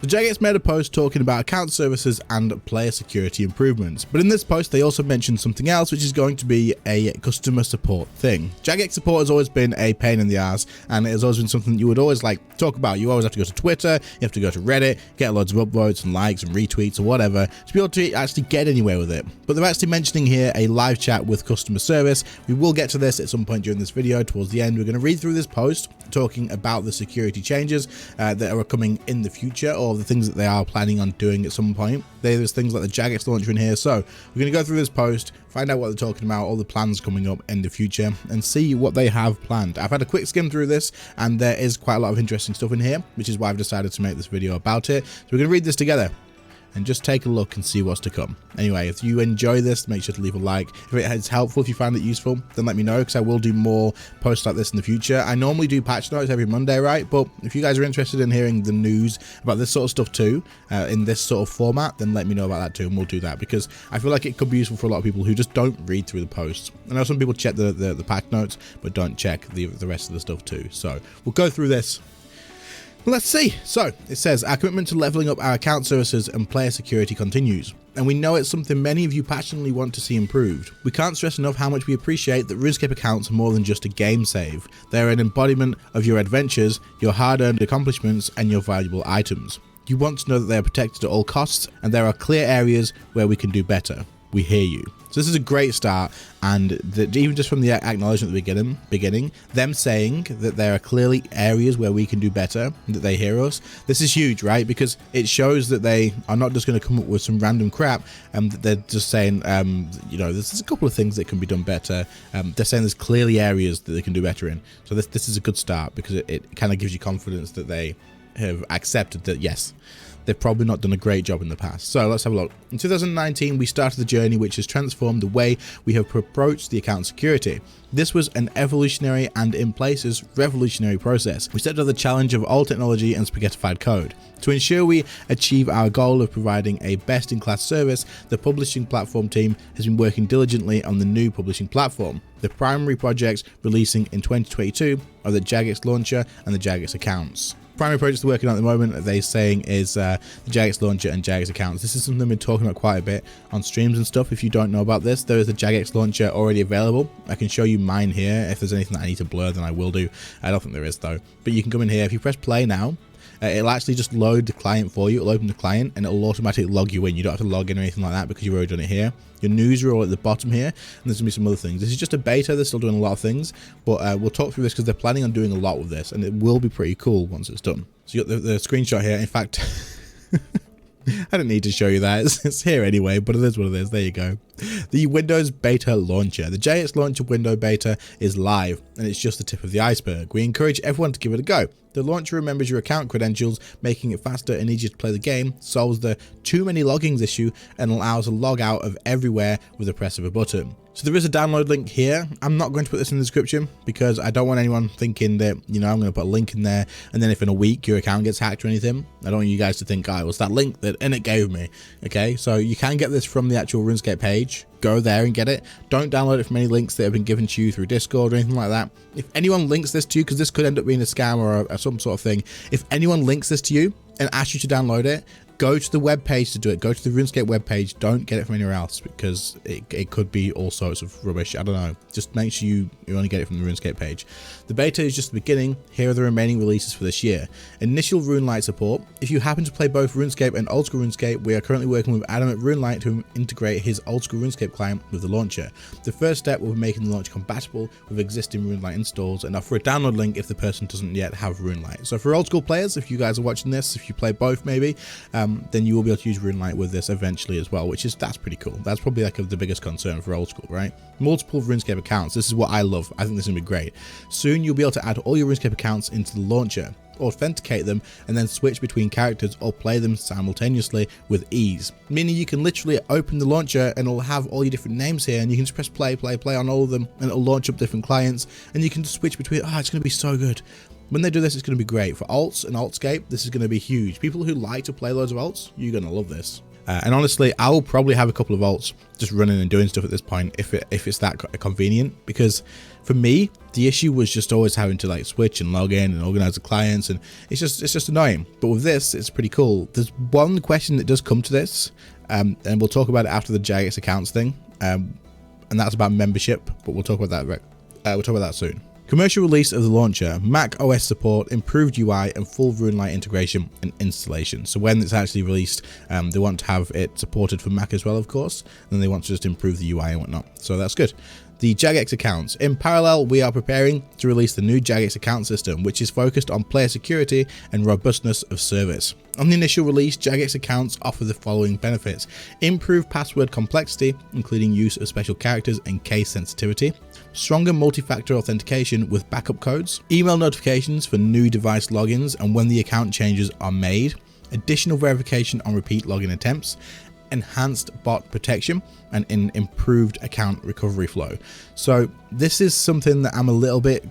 The Jagex made a post talking about account services and player security improvements, but in this post they also mentioned something else, which is going to be a customer support thing. Jagex support has always been a pain in the ass, and it has always been something you would always talk about. You always have to go to Twitter, you have to go to Reddit, get loads of upvotes and likes and retweets or whatever to be able to actually get anywhere with it. But they're actually mentioning here a live chat with customer service. We will get to this at some point during this video. Towards the end, we're going to read through this post talking about the security changes that are coming in the future, or the things that they are planning on doing at some point. There's things like the Jagex Launcher in here, so we're going to go through this post, find out what they're talking about, all the plans coming up in the future, and see what they have planned. I've had a quick skim through this, and there is quite a lot of interesting stuff in here, which is why I've decided to make this video about it. So we're going to read this together and just take a look and see what's to come. Anyway, if you enjoy this, make sure to leave a like. If it is helpful, if you find it useful, then let me know, because I will do more posts like this in the future. I normally do patch notes every Monday, right? But if you guys are interested in hearing the news about this sort of stuff too, in this sort of format, then let me know about that too, and we'll do that, because I feel like it could be useful for a lot of people who just don't read through the posts. I know some people check the patch notes, but don't check the rest of the stuff too. So we'll go through this. Let's see. So it says, our commitment to leveling up our account services and player security continues, and we know it's something many of you passionately want to see improved. We can't stress enough how much we appreciate that RuneScape accounts are more than just a game save. They're an embodiment of your adventures, your hard-earned accomplishments, and your valuable items. You want to know that they are protected at all costs, and there are clear areas where we can do better. We hear you. So this is a great start, and even just from the acknowledgement at the beginning, them saying that there are clearly areas where we can do better, that they hear us, this is huge, right? Because it shows that they are not just going to come up with some random crap, and they're just saying, you know, there's a couple of things that can be done better. They're saying there's clearly areas that they can do better in. So this is a good start, because it kind of gives you confidence that they have accepted that, yes, they've probably not done a great job in the past. So let's have a look. In 2019, we started the journey which has transformed the way we have approached the account security. This was an evolutionary and in places revolutionary process. We set up the challenge of all technology and spaghettified code. To ensure we achieve our goal of providing a best-in-class service, the publishing platform team has been working diligently on the new publishing platform. The primary projects releasing in 2022 are the Jagex Launcher and the Jagex Accounts. Primary projects they're working on at the moment, they're saying, is the Jagex Launcher and Jagex Accounts. This is something I've been talking about quite a bit on streams and stuff. If you don't know about this, there is a Jagex Launcher already available. I can show you mine here. If there's anything that I need to blur, then I will do. I don't think there is though. But you can come in here. If you press play now, it'll actually just load the client for you. It'll open the client and it'll automatically log you in. You don't have to log in or anything like that, because you've already done it here. Your news are all at the bottom here, and there's gonna be some other things. This is just a beta. They're still doing a lot of things, but we'll talk through this because they're planning on doing a lot with this, and it will be pretty cool once it's done. So you got the screenshot here. In fact, I don't need to show you that. It's here anyway, but it is what it is. There you go. The Windows Beta Launcher. The Jagex Launcher window beta is live, and it's just the tip of the iceberg. We encourage everyone to give it a go. The launcher remembers your account credentials, making it faster and easier to play the game, solves the too many logins issue, and allows a log out of everywhere with the press of a button. So there is a download link here. I'm not going to put this in the description, because I don't want anyone thinking that, you know, I'm going to put a link in there, and then if in a week your account gets hacked or anything, I don't want you guys to think, oh, it was that link that Init gave me. Okay, so you can get this from the actual RuneScape page. Go there and get it. Don't download it from any links that have been given to you through Discord or anything like that. If anyone links this to you, because this could end up being a scam or some sort of thing, if anyone links this to you and asks you to download it, go to the web page to do it. Go to the RuneScape web page. Don't get it from anywhere else, because it could be all sorts of rubbish. I don't know. Just make sure you only get it from the RuneScape page. The beta is just the beginning. Here are the remaining releases for this year. Initial RuneLite support. If you happen to play both RuneScape and Old School RuneScape, we are currently working with Adam at RuneLite to integrate his Old School RuneScape client with the launcher. The first step will be making the launcher compatible with existing RuneLite installs, and offer a download link if the person doesn't yet have RuneLite. So for Old School players, if you guys are watching this, if you play both maybe, then you will be able to use RuneLite with this eventually as well, that's pretty cool. That's probably like the biggest concern for Old School, right? Multiple RuneScape accounts. This is what I love. I think this is gonna be great. Soon you'll be able to add all your RuneScape accounts into the launcher, authenticate them, and then switch between characters or play them simultaneously with ease. Meaning you can literally open the launcher and it'll have all your different names here, and you can just press play on all of them, and it'll launch up different clients, and you can just switch between. Oh, it's gonna be so good. When they do this, it's going to be great. For alts and altscape, this is going to be huge. People who like to play loads of alts, you're going to love this. And honestly, I will probably have a couple of vaults just running and doing stuff at this point if it's that convenient, because for me the issue was just always having to like switch and log in and organize the clients, and it's just annoying. But with this, it's pretty cool. There's one question that does come to this, and we'll talk about it after the Jagex accounts thing, and that's about membership, but we'll talk about that we'll talk about that soon. Commercial release of the launcher, Mac OS support, improved UI, and full RuneLite integration and installation. So when it's actually released, they want to have it supported for Mac as well, of course, and then they want to just improve the UI and whatnot. So that's good. The Jagex accounts. In parallel, we are preparing to release the new Jagex account system, which is focused on player security and robustness of service. On the initial release, Jagex accounts offer the following benefits: improved password complexity, including use of special characters and case sensitivity, stronger multi-factor authentication with backup codes, email notifications for new device logins and when the account changes are made, additional verification on repeat login attempts, enhanced bot protection, and an improved account recovery flow. So this is something that I'm a little bit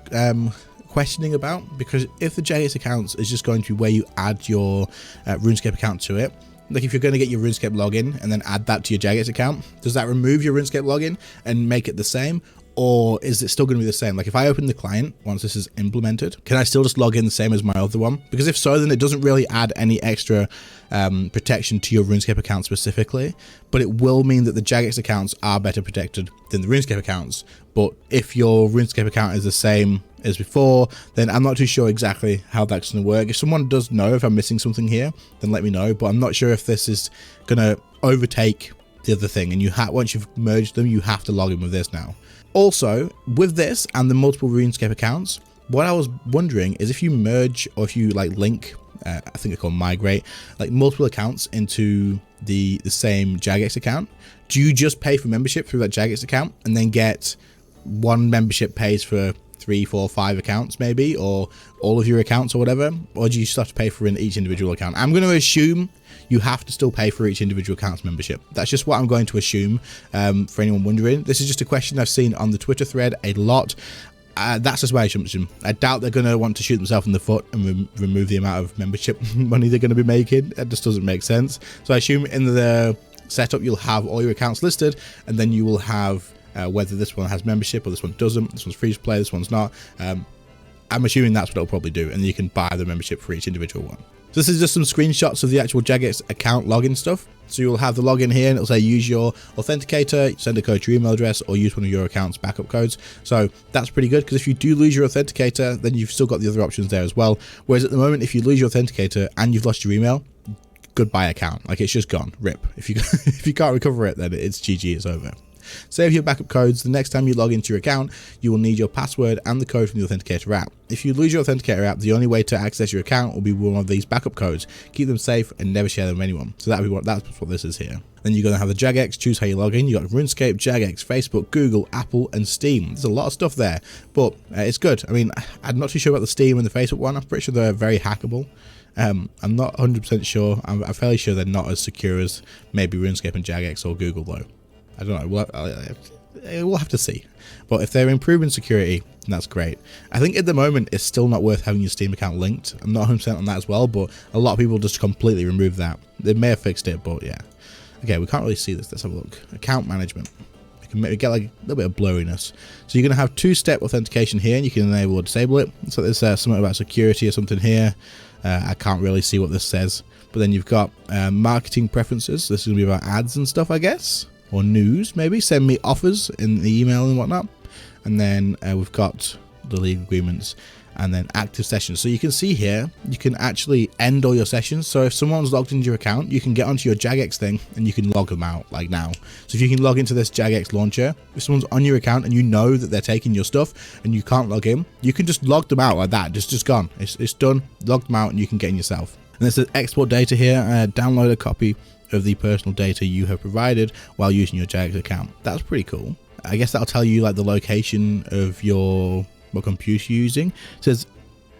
questioning about, because if the Jagex accounts is just going to be where you add your RuneScape account to it, like if you're going to get your RuneScape login and then add that to your Jagex account, does that remove your RuneScape login and make it the same? Or is it still going to be the same? Like if I open the client, once this is implemented, can I still just log in the same as my other one? Because if so, then it doesn't really add any extra protection to your RuneScape account specifically, but it will mean that the Jagex accounts are better protected than the RuneScape accounts. But if your RuneScape account is the same as before, then I'm not too sure exactly how that's going to work. If someone does know if I'm missing something here, then let me know, but I'm not sure if this is going to overtake the other thing, and once you've merged them, you have to log in with this now. Also, with this and the multiple RuneScape accounts, what I was wondering is if you merge, or if you like link, I think it's called migrate, like multiple accounts into the same Jagex account, do you just pay for membership through that Jagex account and then get one membership pays for 3, 4, 5 accounts maybe, or all of your accounts or whatever? Or do you still have to pay for each individual account? I'm going to assume you have to still pay for each individual account's membership. That's just what I'm going to assume, for anyone wondering. This is just a question I've seen on the Twitter thread a lot. That's just my assumption. I doubt they're going to want to shoot themselves in the foot and remove the amount of membership money they're going to be making. That just doesn't make sense. So I assume in the setup you'll have all your accounts listed, and then you will have whether this one has membership or this one doesn't. This one's free to play, this one's not. I'm assuming that's what it'll probably do, and then you can buy the membership for each individual one. So this is just some screenshots of the actual Jagex account login stuff. So you'll have the login here, and it'll say use your authenticator, send a code to your email address, or use one of your account's backup codes. So that's pretty good, because if you do lose your authenticator, then you've still got the other options there as well. Whereas at the moment, if you lose your authenticator and you've lost your email, goodbye account. Like, it's just gone, rip. If you can't recover it, then it's GG, it's over. Save your backup codes. The next time you log into your account, you will need your password and the code from the Authenticator app. If you lose your Authenticator app, the only way to access your account will be one of these backup codes. Keep them safe and never share them with anyone. So that's what this is here. Then you're going to have the Jagex, choose how you log in. You got RuneScape, Jagex, Facebook, Google, Apple, and Steam. There's a lot of stuff there, but it's good. I mean, I'm not too sure about the Steam and the Facebook one. I'm pretty sure they're very hackable. I'm not 100% sure. I'm fairly sure they're not as secure as maybe RuneScape and Jagex or Google though. I don't know, we'll have to see. But if they're improving security, then that's great. I think at the moment it's still not worth having your Steam account linked. I'm not 100% on that as well, but a lot of people just completely remove that. They may have fixed it, but yeah. Okay, we can't really see this. Let's have a look. Account management. You can get like a little bit of blurriness. So you're going to have two-step authentication here, and you can enable or disable it. So there's something about security or something here. I can't really see what this says. But then you've got marketing preferences. This is going to be about ads and stuff, I guess. Or news, maybe. Send me offers in the email and whatnot. And then we've got the league agreements, and then active sessions. So you can see here, you can actually end all your sessions. So if someone's logged into your account, you can get onto your Jagex thing and you can log them out like now. So if you can log into this Jagex Launcher, if someone's on your account and you know that they're taking your stuff and you can't log in, you can just log them out like that. Just gone. It's done. Log them out and you can get in yourself. And it says export data here. Download a copy of the personal data you have provided while using your Jagex account. That's pretty cool. I guess that'll tell you like the location of what computer you're using. It says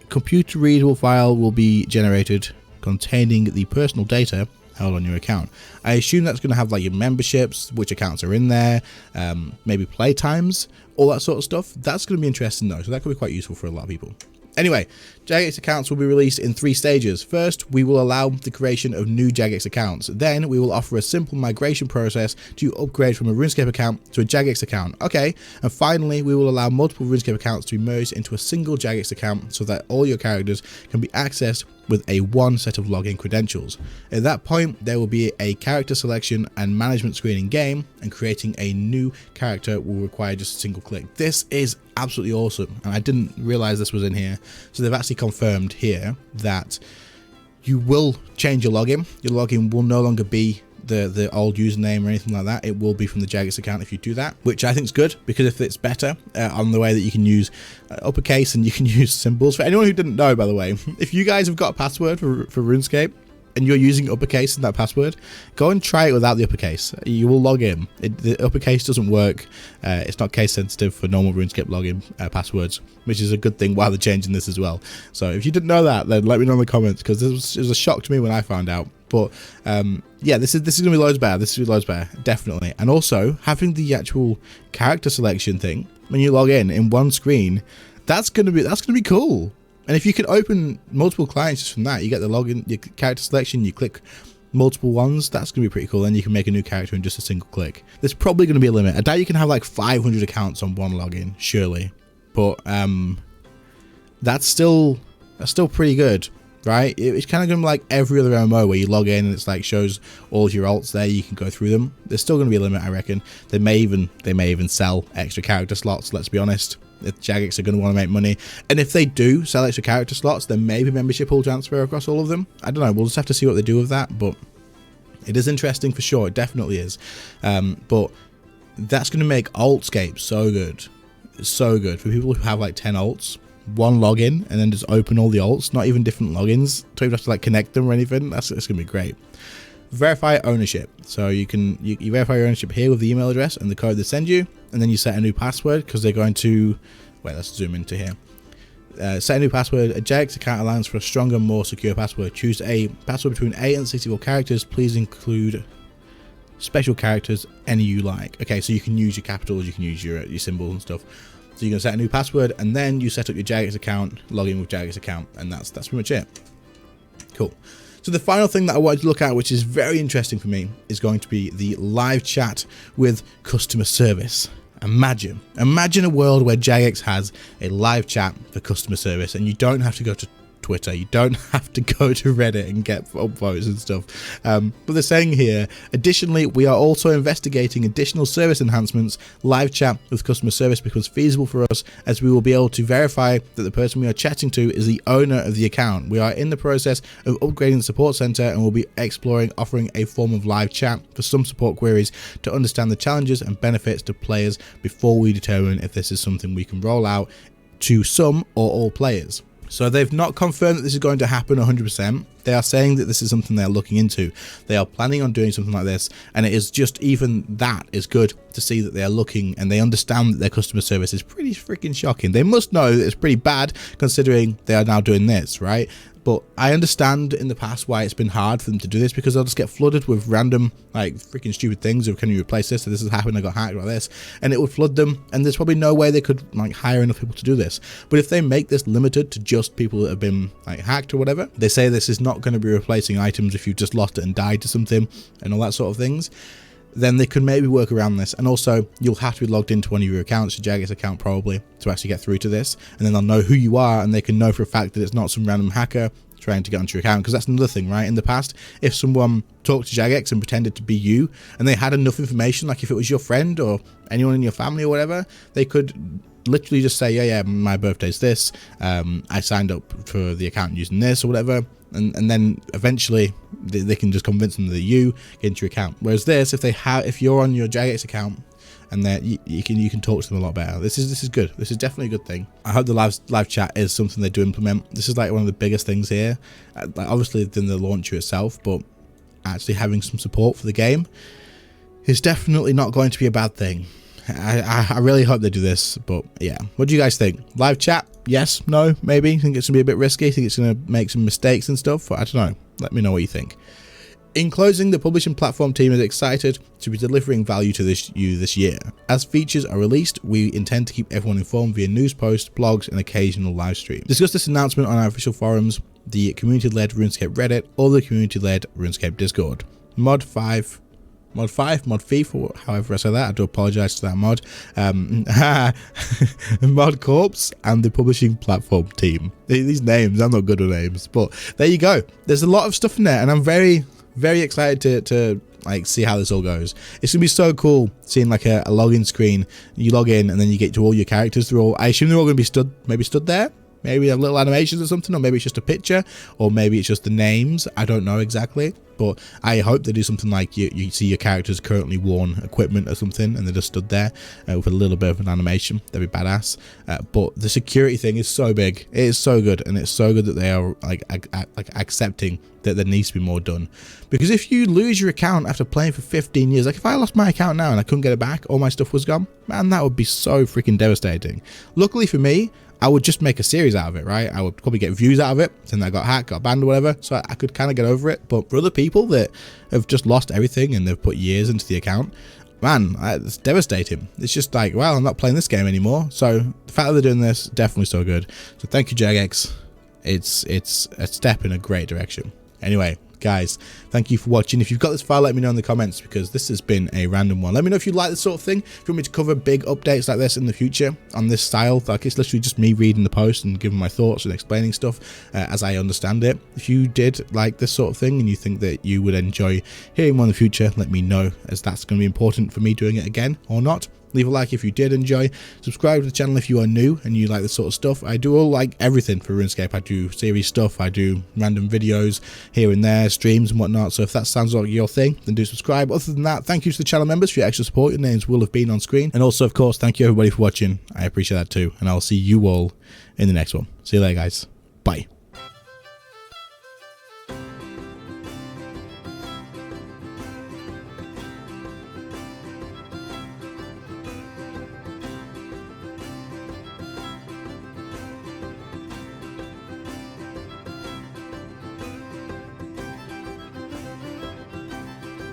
computer readable file will be generated containing the personal data held on your account. I assume that's going to have like your memberships, which accounts are in there, maybe play times, all that sort of stuff. That's going to be interesting though, so that could be quite useful for a lot of people. Anyway, Jagex accounts will be released in 3 stages. First, we will allow the creation of new Jagex accounts. Then, we will offer a simple migration process to upgrade from a RuneScape account to a Jagex account. Okay, and finally, we will allow multiple RuneScape accounts to be merged into a single Jagex account so that all your characters can be accessed with one set of login credentials. At that point, there will be a character selection and management screen in game, and creating a new character will require just a single click. This is absolutely awesome, and I didn't realize this was in here. So they've actually confirmed here that you will change your login. Your login will no longer be the old username or anything like that. It will be from the Jagex account if you do that, which I think is good, because if it's better on the way that you can use uppercase and you can use symbols. For anyone who didn't know, by the way, if you guys have got a password for RuneScape and you're using uppercase in that password, go and try it without the uppercase. You will log in. The uppercase doesn't work. It's not case sensitive for normal RuneScape login passwords, which is a good thing while they're changing this as well. So if you didn't know that, then let me know in the comments, because it was a shock to me when I found out. But yeah, this is gonna be loads better. This is gonna be loads better, definitely. And also having the actual character selection thing when you log in one screen, that's gonna be cool. And if you can open multiple clients just from that, you get the login, your character selection, you click multiple ones, that's gonna be pretty cool. Then you can make a new character in just a single click. There's probably gonna be a limit. I doubt you can have like 500 accounts on one login, surely. But that's still pretty good. Right, it's kind of gonna be like every other MMO where you log in and it's like shows all of your alts there, you can go through them. There's still gonna be a limit, I reckon. They may even sell extra character slots, let's be honest. If Jagex are gonna want to make money, and if they do sell extra character slots, then maybe membership will transfer across all of them. I don't know, we'll just have to see what they do with that, but it is interesting for sure, it definitely is. But that's gonna make Altscape so good. It's so good for people who have like 10 alts. One login and then just open all the alts, not even different logins, don't even have to like connect them or anything. It's gonna be great. Verify ownership, so you verify your ownership here with the email address and the code they send you, and then you set a new password, because they're going to let's zoom into here. Set a new password. A Jagex account allows for a stronger, more secure password. Choose a password between 8 and 64 characters. Please include special characters, any you like. Okay, so you can use your capitals, you can use your symbols and stuff. So you're going to set a new password, and then you set up your Jagex account, log in with Jagex account, and that's pretty much it. Cool. So the final thing that I wanted to look at, which is very interesting for me, is going to be the live chat with customer service. Imagine a world where Jagex has a live chat for customer service, and you don't have to go to Twitter, you don't have to go to Reddit and get upvotes and stuff. But they're saying here, additionally, we are also investigating additional service enhancements. Live chat with customer service becomes feasible for us, as we will be able to verify that the person we are chatting to is the owner of the account. We are in the process of upgrading the support center, and we'll be exploring offering a form of live chat for some support queries to understand the challenges and benefits to players before we determine if this is something we can roll out to some or all players. So they've not confirmed that this is going to happen 100%. They are saying that this is something they're looking into. They are planning on doing something like this, and it is just, even that is good to see that they are looking and they understand that their customer service is pretty freaking shocking. They must know that it's pretty bad considering they are now doing this, right? But I understand in the past why it's been hard for them to do this, because they'll just get flooded with random, like, freaking stupid things of, can you replace this? So this has happened, I got hacked like this, and it would flood them, and there's probably no way they could, like, hire enough people to do this. But if they make this limited to just people that have been, like, hacked or whatever, they say this is not going to be replacing items if you've just lost it and died to something and all that sort of things, then they could maybe work around this. And also, you'll have to be logged into one of your accounts, your Jagex account probably, to actually get through to this, and then they'll know who you are, and they can know for a fact that it's not some random hacker trying to get onto your account. Because that's another thing, right? In the past, if someone talked to Jagex and pretended to be you, and they had enough information, like if it was your friend or anyone in your family or whatever, they could literally just say, yeah, my birthday's this, I signed up for the account using this or whatever, and then eventually they can just convince them that you get into your account. Whereas this, if you're on your Jagex account, and that you can talk to them a lot better. This is good. This is definitely a good thing. I hope the live chat is something they do implement. This is like one of the biggest things here, like obviously than the launcher itself, but actually having some support for the game is definitely not going to be a bad thing. I really hope they do this. But yeah, what do you guys think? Live chat? Yes? No? Maybe? Think it's gonna be a bit risky? Think it's gonna make some mistakes and stuff? I don't know. Let me know what you think. In closing, the publishing platform team is excited to be delivering value to you this year. As features are released, we intend to keep everyone informed via news posts, blogs, and occasional live streams. Discuss this announcement on our official forums, the community-led RuneScape Reddit, or the community-led RuneScape Discord. Mod 5, however I say that, I do apologise to that mod, Mod Corps, and the publishing platform team. These names, I'm not good with names, but there you go. There's a lot of stuff in there, and I'm very excited to like see how this all goes. It's gonna be so cool seeing like a login screen. You log in and then you get to all your characters. I assume they're all gonna be stood there. Maybe have little animations or something, or maybe it's just a picture, or maybe it's just the names. I don't know exactly, but I hope they do something like you see your characters currently worn equipment or something, and they're just stood there with a little bit of an animation. That'd be badass. But the security thing is so big. It is so good, and it's so good that they are like accepting that there needs to be more done. Because if you lose your account after playing for 15 years, like if I lost my account now and I couldn't get it back, all my stuff was gone, man, that would be so freaking devastating. Luckily for me, I would just make a series out of it, right? I would probably get views out of it, then I got hacked, got banned or whatever, so I could kind of get over it. But for other people that have just lost everything and they've put years into the account, man, it's devastating. It's just like, well, I'm not playing this game anymore. So the fact that they're doing this, definitely so good. So thank you, Jagex. It's a step in a great direction. Anyway, guys, thank you for watching. If you've got this far, let me know in the comments, because this has been a random one. Let me know if you like this sort of thing. If you want me to cover big updates like this in the future on this style, like it's literally just me reading the post and giving my thoughts and explaining stuff as I understand it. If you did like this sort of thing and you think that you would enjoy hearing more in the future, let me know, as that's going to be important for me doing it again or not. Leave a like if you did enjoy. Subscribe to the channel if you are new and you like this sort of stuff. I do all like everything for RuneScape. I do series stuff, I do random videos here and there, streams and whatnot. So if that sounds like your thing, then do subscribe. Other than that, thank you to the channel members for your extra support. Your names will have been on screen. And also, of course, thank you everybody for watching. I appreciate that too. And I'll see you all in the next one. See you later, guys. Bye.